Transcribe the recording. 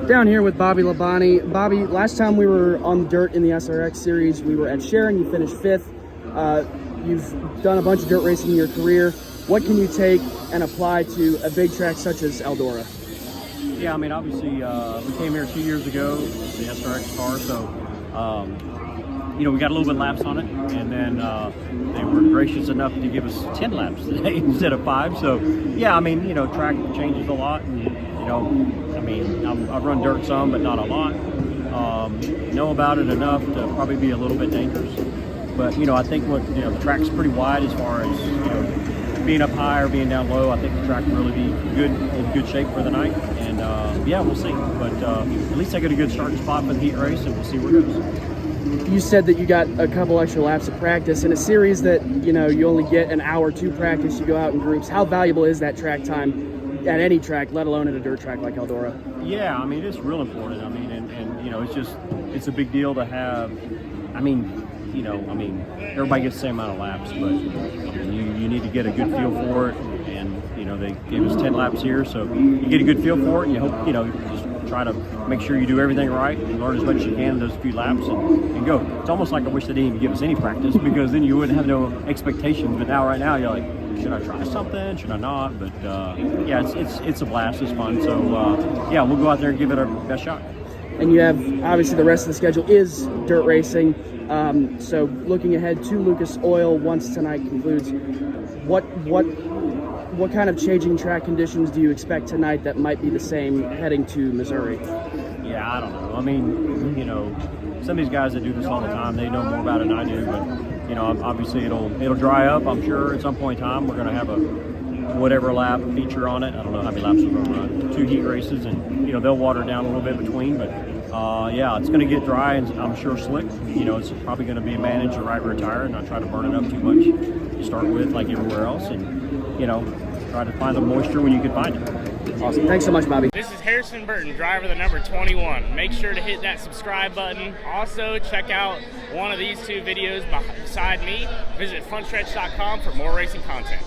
Down here with Bobby Labonte. Bobby, last time we were on the dirt in the SRX series, we were at Sharon. You finished 5th. You've done a bunch of dirt racing in your career. What can you take and apply to a big track such as Eldora? Yeah, I mean, obviously, we came here 2 years ago, the SRX car, so, you know, we got a little bit of laps on it, and then they were gracious enough to give us 10 laps today instead of 5. So, yeah, I mean, you know, track changes a lot, and, you know, I mean, I've run dirt some, but not a lot. Know about it enough to probably be a little bit dangerous. But, you know, I think the track's pretty wide as far as, you know, being up high or being down low. I think the track will really be in good shape for the night. And, yeah, we'll see. But at least I got a good starting spot for the heat race, and we'll see where it goes. You said that you got a couple extra laps of practice in a series that, you know, you only get an hour to practice. You go out in groups. How valuable is that track time at any track, let alone at a dirt track like Eldora? Yeah, I mean, it's real important. I mean, and you know, it's a big deal to have. I mean, you know, I mean, everybody gets the same amount of laps, but you need to get a good feel for it. And you know, they gave us 10 laps here, so you get a good feel for it, and you hope, you know, just try to make sure you do everything right and learn as much as you can in those few laps and go. It's almost like I wish they didn't even give us any practice, because then you wouldn't have no expectations. But now, right now, you're like, should I try something? Should I not? But yeah, it's a blast. It's fun. So yeah, we'll go out there and give it our best shot. And you have, obviously, the rest of the schedule is dirt racing. So looking ahead to Lucas Oil once tonight concludes, what kind of changing track conditions do you expect tonight that might be the same heading to Missouri? Yeah, I don't know. I mean, you know, some of these guys that do this all the time, they know more about it than I do. But you know, obviously it'll dry up. I'm sure at some point in time we're going to have a whatever lap feature on it. I don't know how many laps we're going to run. 2 heat races, and you know, they'll water down a little bit between. But yeah, it's going to get dry and I'm sure slick. You know, it's probably going to be managed to right retire and not try to burn it up too much to start with, like everywhere else. And you know, try to find the moisture when you can find it. Awesome. Thanks so much, Bobby. This is Harrison Burton, driver the number 21. Make sure to hit that subscribe button. Also, check out one of these 2 videos beside me. Visit frontstretch.com for more racing content.